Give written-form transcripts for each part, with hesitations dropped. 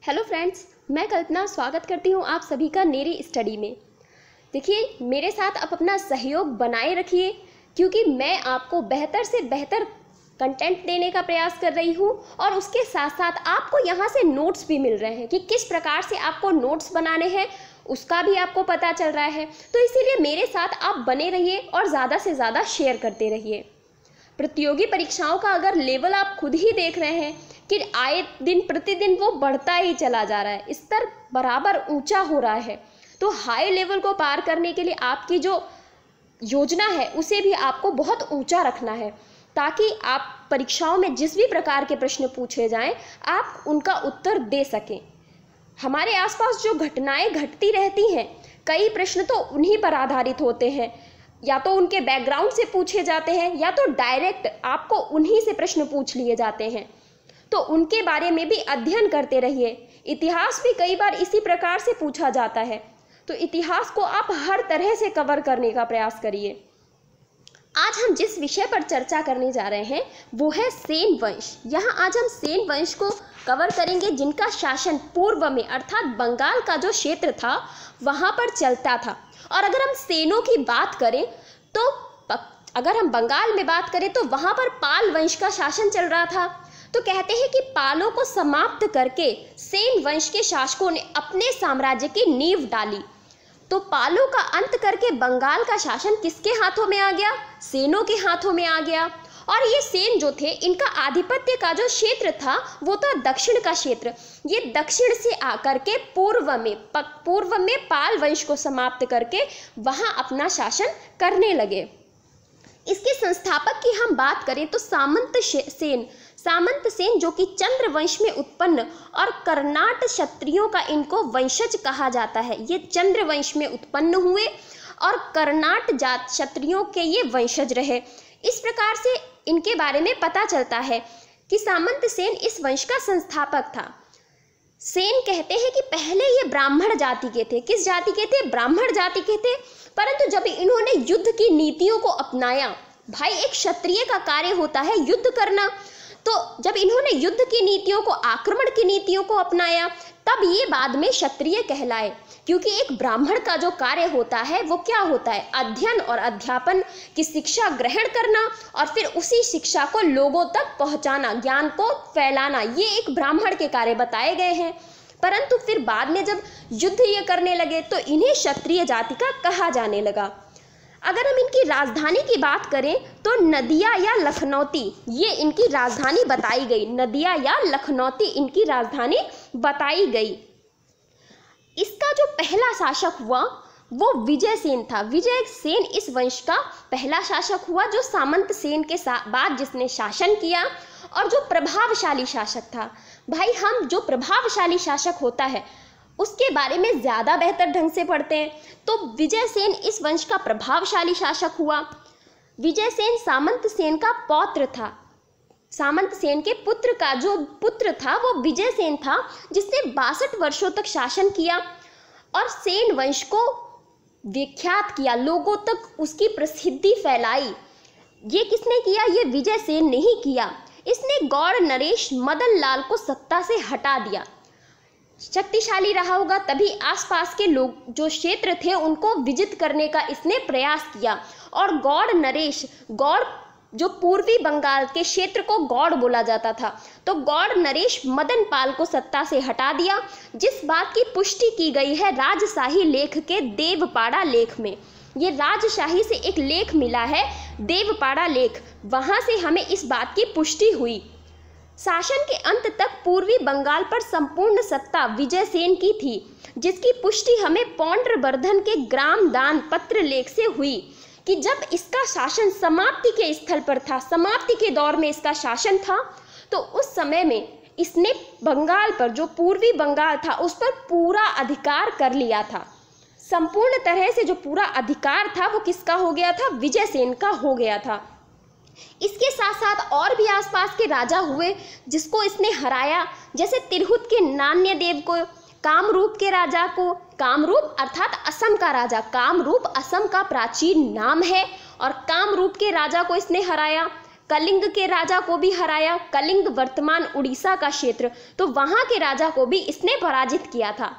Hello friends, मैं कल्पना स्वागत करती हूँ आप सभी का नेरी स्टडी में। देखिए, मेरे साथ आप अपना सहयोग बनाए रखिए क्योंकि मैं आपको बेहतर से बेहतर कंटेंट देने का प्रयास कर रही हूँ और उसके साथ साथ आपको यहाँ से नोट्स भी मिल रहे हैं कि किस प्रकार से आपको नोट्स बनाने हैं, उसका भी आपको पता चल रहा है। तो इसीलिए मेरे साथ आप बने रहिए और ज़्यादा से ज़्यादा शेयर करते रहिए। प्रतियोगी परीक्षाओं का अगर लेवल आप खुद ही देख रहे हैं कि आए दिन प्रतिदिन वो बढ़ता ही चला जा रहा है, स्तर बराबर ऊंचा हो रहा है, तो हाई लेवल को पार करने के लिए आपकी जो योजना है उसे भी आपको बहुत ऊंचा रखना है ताकि आप परीक्षाओं में जिस भी प्रकार के प्रश्न पूछे जाएं आप उनका उत्तर दे सकें। हमारे आसपास जो घटनाएं घटती रहती हैं, कई प्रश्न तो उन्हीं पर आधारित होते हैं, या तो उनके बैकग्राउंड से पूछे जाते हैं या तो डायरेक्ट आपको उन्हीं से प्रश्न पूछ लिए जाते हैं। तो उनके बारे में भी अध्ययन करते रहिए। इतिहास भी कई बार इसी प्रकार से पूछा जाता है, तो इतिहास को आप हर तरह से कवर करने का प्रयास करिए। आज हम जिस विषय पर चर्चा करने जा रहे हैं वो है सेन वंश। यहाँ आज हम सेन वंश को कवर करेंगे जिनका शासन पूर्व में अर्थात बंगाल का जो क्षेत्र था वहाँ पर चलता था। और अगर हम सेनों की बात करें तो अगर हम बंगाल में बात करें तो वहाँ पर पाल वंश का शासन चल रहा था। तो कहते हैं कि पालों को समाप्त करके सेन वंश के शासकों ने अपने साम्राज्य की नींव डाली। तो पालों का अंत करके बंगाल का शासन किसके हाथों में आ गया? सेनों के हाथों में आ गया। और ये सेन जो थे, इनका आधिपत्य का जो क्षेत्र था वो था दक्षिण का क्षेत्र। ये दक्षिण से आकर के पूर्व में पाल वंश को समाप्त करके वहां अपना शासन करने लगे। इसके संस्थापक की हम बात करें तो सामंत सेन जो कि चंद्र वंश में उत्पन्न और कर्नाट क्षत्रियों का इनको वंशज कहा जाता है। ये चंद्र वंश में उत्पन्न हुए और कर्नाट जात क्षत्रियों के ये वंशज रहे। इस प्रकार से इनके बारे में पता चलता है कि सामंत सेन इस वंश का संस्थापक था। सेन कहते हैं कि पहले ये ब्राह्मण जाति के थे। किस जाति के थे? ब्राह्मण जाति के थे। परंतु जब इन्होंने युद्ध की नीतियों को अपनाया, भाई एक क्षत्रिय का कार्य होता है युद्ध करना, तो जब इन्होंने युद्ध की नीतियों को, आक्रमण की नीतियों को अपनाया, तब ये बाद में क्षत्रिय कहलाए। क्योंकि एक ब्राह्मण का जो कार्य होता है वो क्या होता है? अध्ययन और अध्यापन की शिक्षा ग्रहण करना और फिर उसी शिक्षा को लोगों तक पहुंचाना, ज्ञान को फैलाना, ये एक ब्राह्मण के कार्य बताए गए हैं। परंतु फिर बाद में जब युद्ध ये करने लगे तो इन्हें क्षत्रिय जाति का कहा जाने लगा। अगर हम इनकी राजधानी की बात करें तो नदिया या लखनौती, ये इनकी राजधानी बताई गई। नदिया या लखनौती इनकी राजधानी बताई गई। इसका जो पहला शासक हुआ वो विजय सेन था। विजय सेन इस वंश का पहला शासक हुआ जो सामंत सेन के बाद जिसने शासन किया और जो प्रभावशाली शासक था। भाई, हम जो प्रभावशाली शासक होता है उसके बारे में ज़्यादा बेहतर ढंग से पढ़ते हैं। तो विजय सेन इस वंश का प्रभावशाली शासक हुआ। विजय सेन सामंत सेन का पौत्र था। सामंत सेन के पुत्र का जो पुत्र था वो विजय सेन था, जिसने 62 वर्षों तक शासन किया और सेन वंश को विख्यात किया, लोगों तक उसकी प्रसिद्धि फैलाई। ये किसने किया? ये विजय सेन ने ही किया। इसने गौड़ नरेश मदन लाल को सत्ता से हटा दिया। शक्तिशाली रहा होगा तभी आसपास के लोग जो क्षेत्र थे उनको विजित करने का इसने प्रयास किया। और गौड़ नरेश, गौड़ जो पूर्वी बंगाल के क्षेत्र को गौड़ बोला जाता था, तो गौड़ नरेश मदन पाल को सत्ता से हटा दिया, जिस बात की पुष्टि की गई है राजशाही लेख के देवपाड़ा लेख में। ये राजशाही से एक लेख मिला है, देवपाड़ा लेख, वहां से हमें इस बात की पुष्टि हुई। शासन के अंत तक पूर्वी बंगाल पर संपूर्ण सत्ता विजय सेन की थी, जिसकी पुष्टि हमें पौंड्रवर्धन के ग्राम दान पत्र लेख से हुई कि जब इसका शासन समाप्ति के स्थल पर था, समाप्ति के दौर में इसका शासन था, तो उस समय में इसने बंगाल पर, जो पूर्वी बंगाल था, उस पर पूरा अधिकार कर लिया था। संपूर्ण तरह से जो पूरा अधिकार था वो किसका हो गया था? विजय सेन का हो गया था। इसके साथ साथ और भी आसपास के राजा हुए जिसको इसने हराया, जैसे तिरहुत के नान्यदेव को, कामरूप के राजा को, कामरूप अर्थात असम का राजा, कामरूप असम का प्राचीन नाम है, और कामरूप के राजा को इसने हराया। कलिंग के राजा को भी हराया, कलिंग वर्तमान उड़ीसा का क्षेत्र, तो वहाँ के राजा को भी इसने पराजित किया था।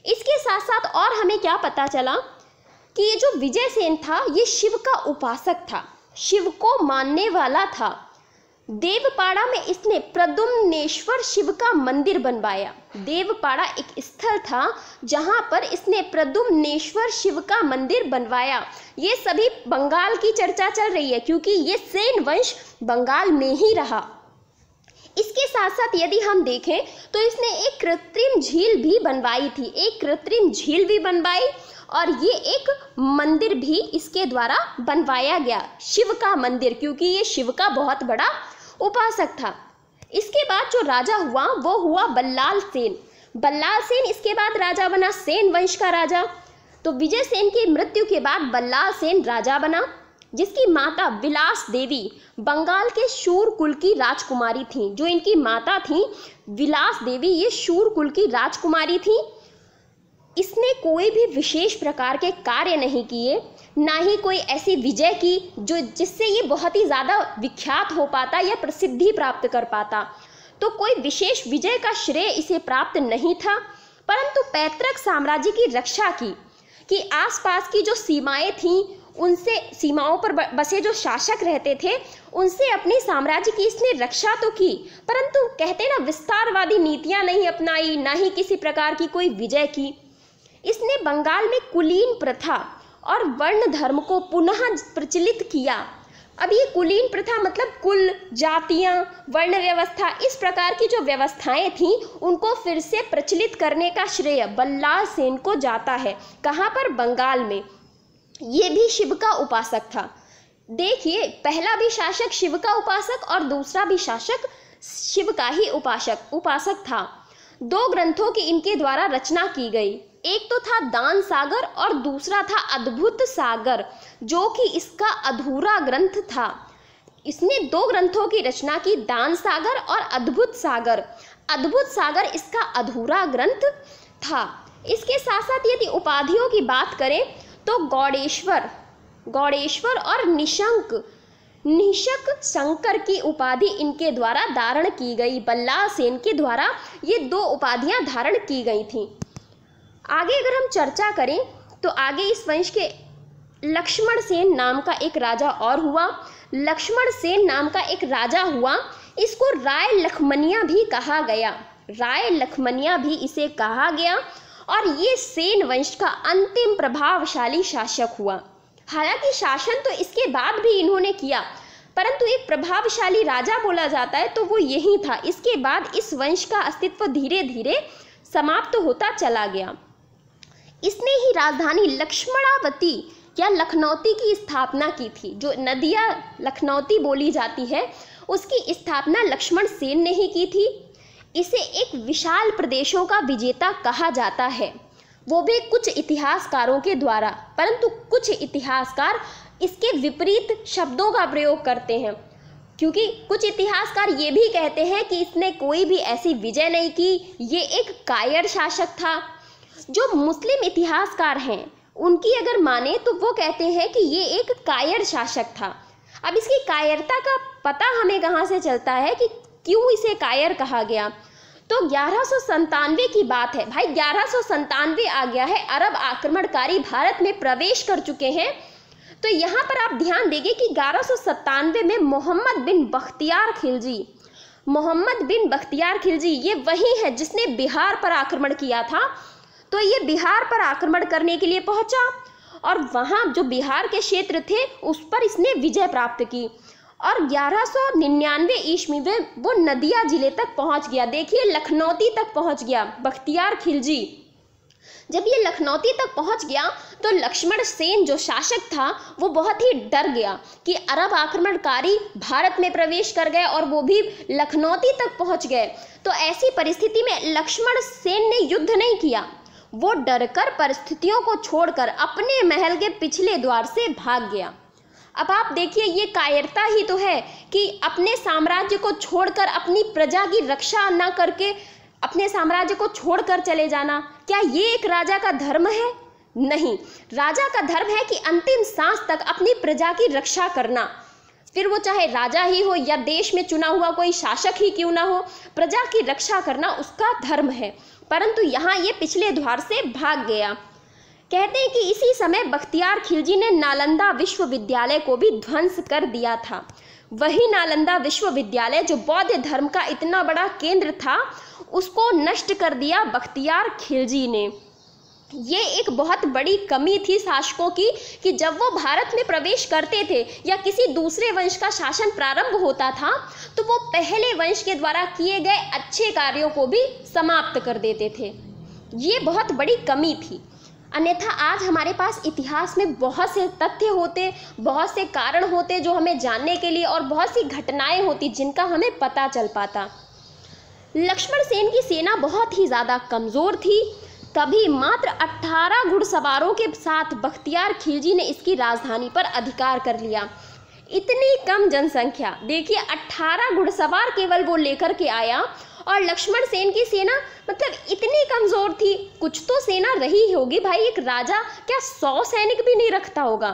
इसके साथ साथ और हमें क्या पता चला कि ये जो विजयसेन था ये शिव का उपासक था, शिव को मानने वाला था। देवपाड़ा में इसने प्रद्युम्नेश्वर शिव का मंदिर बनवाया। देवपाड़ा एक स्थल था जहां पर इसने प्रद्युम्नेश्वर शिव का मंदिर बनवाया। ये सभी बंगाल की चर्चा चल रही है क्योंकि ये सेन वंश बंगाल में ही रहा। इसके साथ साथ यदि हम देखें तो इसने एक कृत्रिम झील भी बनवाई थी, एक कृत्रिम झील भी बनवाई और ये एक मंदिर भी इसके द्वारा बनवाया गया, शिव का मंदिर, क्योंकि ये शिव का बहुत बड़ा उपासक था। इसके बाद जो राजा हुआ वो हुआ बल्लाल सेन। बल्लाल सेन इसके बाद राजा बना, सेन वंश का राजा। तो विजयसेन की मृत्यु के बाद बल्लाल सेन राजा बना, जिसकी माता विलास देवी बंगाल के शूर कुल की राजकुमारी थी। जो इनकी माता थी विलास देवी, ये शूर कुल की राजकुमारी थी। इसने कोई भी विशेष प्रकार के कार्य नहीं किए, ना ही कोई ऐसी विजय की जो जिससे ये बहुत ही ज़्यादा विख्यात हो पाता या प्रसिद्धि प्राप्त कर पाता। तो कोई विशेष विजय का श्रेय इसे प्राप्त नहीं था, परंतु पैतृक साम्राज्य की रक्षा की कि आसपास की जो सीमाएं थीं उनसे, सीमाओं पर बसे जो शासक रहते थे उनसे अपने साम्राज्य की इसने रक्षा तो की, परंतु कहते ना विस्तारवादी नीतियां नहीं अपनाई, ना ही किसी प्रकार की कोई विजय की। इसने बंगाल में कुलीन प्रथा और वर्ण धर्म को पुनः प्रचलित किया। अब ये कुलीन प्रथा मतलब कुल, जातियां, वर्ण व्यवस्था, इस प्रकार की जो व्यवस्थाएं थीं उनको फिर से प्रचलित करने का श्रेय बल्लाल सेन को जाता है। कहाँ पर? बंगाल में। ये भी शिव का उपासक था। देखिए, पहला भी शासक शिव का उपासक और दूसरा भी शासक शिव का ही उपासक था। 2 ग्रंथों की इनके द्वारा रचना की गई। एक तो था दान सागर और दूसरा था अद्भुत सागर, जो कि इसका अधूरा ग्रंथ था। इसने 2 ग्रंथों की रचना की, दान सागर और अद्भुत सागर। अद्भुत सागर इसका अधूरा ग्रंथ था। इसके साथ साथ यदि उपाधियों की बात करें तो गौड़ेश्वर और निशंक शंकर की उपाधि इनके द्वारा धारण की गई। बल्लाल सेन के द्वारा ये 2 उपाधियां धारण की गई थीं। आगे अगर हम चर्चा करें तो आगे इस वंश के लक्ष्मण सेन नाम का एक राजा और हुआ। लक्ष्मण सेन नाम का एक राजा हुआ, इसको राय लखमनिया भी कहा गया। राय लखमनिया भी इसे कहा गया और ये सेन वंश का अंतिम प्रभावशाली शासक हुआ। हालांकि शासन तो इसके बाद भी इन्होंने किया, परंतु एक प्रभावशाली राजा बोला जाता है तो वो यही था। इसके बाद इस वंश का अस्तित्व धीरे धीरे समाप्त होता चला गया। इसने ही राजधानी लक्ष्मणावती या लखनौती की स्थापना की थी। जो नदिया लखनौती बोली जाती है उसकी स्थापना लक्ष्मण सेन ने ही की थी। इसे एक विशाल प्रदेशों का विजेता कहा जाता है, वो भी कुछ इतिहासकारों के द्वारा, परंतु कुछ इतिहासकार इसके विपरीत शब्दों का प्रयोग करते हैं, क्योंकि कुछ इतिहासकार ये भी कहते हैं कि इसने कोई भी ऐसी विजय नहीं की, ये एक कायर शासक था। जो मुस्लिम इतिहासकार हैं उनकी अगर माने तो वो कहते हैं कि ये एक कायर शासक था। अब इसकी कायरता का पता हमें कहाँ से चलता है कि क्यों इसे कायर कहा गया? तो 1197 की बात है भाई, 1197 आ गया है, अरब आक्रमणकारी भारत में प्रवेश कर चुके हैं। तो यहाँ पर आप ध्यान देंगे कि 1197 में मोहम्मद बिन बख्तियार खिलजी ये वही है जिसने बिहार पर आक्रमण किया था। तो ये बिहार पर आक्रमण करने के लिए पहुंचा और वहाँ जो बिहार के क्षेत्र थे उस पर इसने विजय प्राप्त की और 1199 ईस्वी में वो नदिया जिले तक पहुंच गया। देखिए, लखनौती तक पहुंच गया बख्तियार खिलजी। जब ये लखनौती तक पहुंच गया तो लक्ष्मण सेन जो शासक था वो बहुत ही डर गया कि अरब आक्रमणकारी भारत में प्रवेश कर गए और वो भी लखनौती तक पहुंच गए। तो ऐसी परिस्थिति में लक्ष्मण सेन ने युद्ध नहीं किया, वो डरकर परिस्थितियों को छोड़कर अपने महल के पिछले द्वार से भाग गया। अब आप देखिए, ये कायरता ही तो है कि अपने साम्राज्य को छोड़कर, अपनी प्रजा की रक्षा न करके अपने साम्राज्य को छोड़कर चले जाना। क्या ये एक राजा का धर्म है? नहीं, राजा का धर्म है कि अंतिम सांस तक अपनी प्रजा की रक्षा करना। फिर वो चाहे राजा ही हो या देश में चुना हुआ कोई शासक ही क्यों ना हो, प्रजा की रक्षा करना उसका धर्म है। परंतु यहाँ ये पिछले द्वार से भाग गया। कहते हैं कि इसी समय बख्तियार खिलजी ने नालंदा विश्वविद्यालय को भी ध्वंस कर दिया था। वही नालंदा विश्वविद्यालय जो बौद्ध धर्म का इतना बड़ा केंद्र था, उसको नष्ट कर दिया बख्तियार खिलजी ने। ये एक बहुत बड़ी कमी थी शासकों की कि जब वो भारत में प्रवेश करते थे या किसी दूसरे वंश का शासन प्रारंभ होता था तो वो पहले वंश के द्वारा किए गए अच्छे कार्यों को भी समाप्त कर देते थे। ये बहुत बड़ी कमी थी। अन्यथा आज हमारे पास इतिहास में बहुत से तथ्य होते, बहुत से कारण होते जो हमें जानने के लिए, और बहुत सी घटनाएं होती जिनका हमें पता चल पाता। लक्ष्मण सेन की सेना बहुत ही ज़्यादा कमज़ोर थी। तभी मात्र 18 घुड़सवारों के साथ बख्तियार खिलजी ने इसकी राजधानी पर अधिकार कर लिया। इतनी कम जनसंख्या, देखिए 18 घुड़सवार केवल वो लेकर के आया, और लक्ष्मण सेन की सेना मतलब इतनी कमज़ोर थी। कुछ तो सेना रही होगी भाई, एक राजा क्या 100 सैनिक भी नहीं रखता होगा।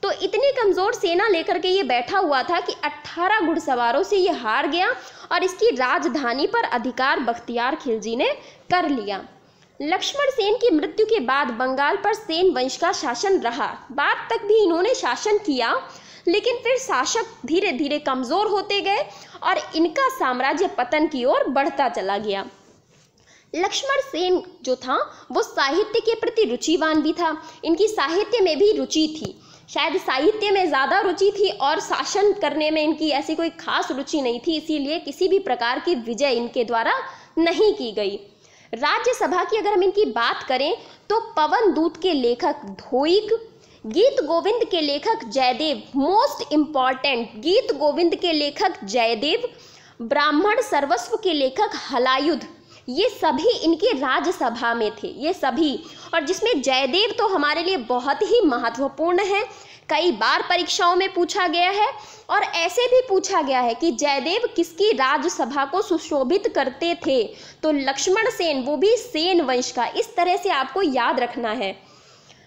तो इतनी कमज़ोर सेना लेकर के ये बैठा हुआ था कि 18 घुड़सवारों से ये हार गया और इसकी राजधानी पर अधिकार बख्तियार खिलजी ने कर लिया। लक्ष्मण सेन की मृत्यु के बाद बंगाल पर सेन वंश का शासन रहा। बाद तक भी इन्होंने शासन किया, लेकिन फिर शासक धीरे धीरे कमज़ोर होते गए और इनका साम्राज्य पतन की ओर बढ़ता चला गया। लक्ष्मण सेन जो था वो साहित्य के प्रति रुचिवान भी था। इनकी साहित्य में भी रुचि थी, शायद साहित्य में ज़्यादा रुचि थी और शासन करने में इनकी ऐसी कोई खास रुचि नहीं थी, इसीलिए किसी भी प्रकार की विजय इनके द्वारा नहीं की गई। राज्यसभा की अगर हम इनकी बात करें तो पवन दूत के लेखक धोइक, गीत गोविंद के लेखक जयदेव, मोस्ट इम्पॉर्टेंट गीत गोविंद के लेखक जयदेव, ब्राह्मण सर्वस्व के लेखक हलायुध, ये सभी इनके राज्यसभा में थे, ये सभी। और जिसमें जयदेव तो हमारे लिए बहुत ही महत्वपूर्ण है, कई बार परीक्षाओं में पूछा गया है और ऐसे भी पूछा गया है कि जयदेव किसकी राज्यसभा को सुशोभित करते थे, तो लक्ष्मण सेन, वो भी सेन वंश का। इस तरह से आपको याद रखना है।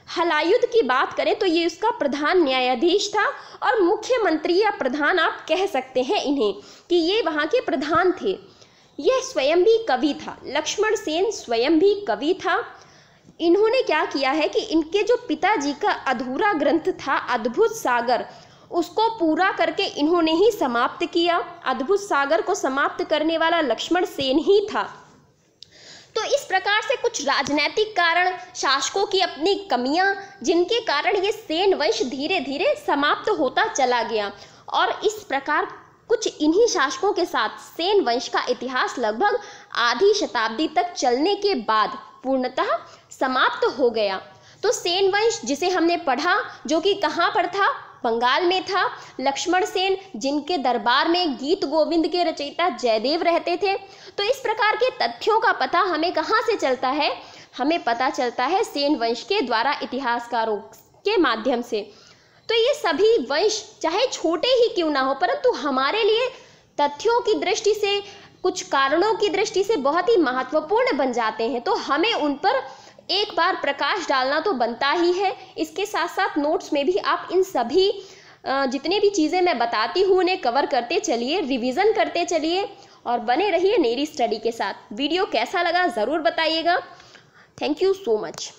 हलायुध की बात करें तो ये उसका प्रधान न्यायाधीश था और मुख्यमंत्री या प्रधान आप कह सकते हैं इन्हें, कि ये वहाँ के प्रधान थे। यह स्वयं भी कवि था, लक्ष्मण सेन स्वयं भी कवि था। इन्होंने क्या किया है कि इनके जो पिताजी का अधूरा ग्रंथ था अद्भुत सागर, उसको पूरा करके इन्होंने ही समाप्त किया। अद्भुत सागर को समाप्त करने वाला लक्ष्मण सेन ही था। तो इस प्रकार से कुछ राजनैतिक कारण, शासकों की अपनी कमियां, जिनके कारण ये सेन वंश धीरे धीरे समाप्त होता चला गया। और इस प्रकार कुछ इन्हीं शासकों के साथ सेन वंश का इतिहास लगभग आधी शताब्दी तक चलने के बाद पूर्णतः समाप्त हो गया। तो सेन वंश जिसे हमने पढ़ा, जो कि कहाँ पर था, बंगाल में था। लक्ष्मण सेन जिनके दरबार में गीत गोविंद के रचयिता जयदेव रहते थे। तो इस प्रकार के तथ्यों का पता हमें कहाँ से चलता है, हमें पता चलता है सेन वंश के द्वारा, इतिहासकारों के माध्यम से। तो ये सभी वंश चाहे छोटे ही क्यों ना हो, परंतु हमारे लिए तथ्यों की दृष्टि से, कुछ कारणों की दृष्टि से बहुत ही महत्वपूर्ण बन जाते हैं। तो हमें उन पर एक बार प्रकाश डालना तो बनता ही है। इसके साथ साथ नोट्स में भी आप इन सभी जितने भी चीज़ें मैं बताती हूँ उन्हें कवर करते चलिए, रिवीजन करते चलिए और बने रहिए नेरी स्टडी के साथ। वीडियो कैसा लगा ज़रूर बताइएगा। Thank you so much.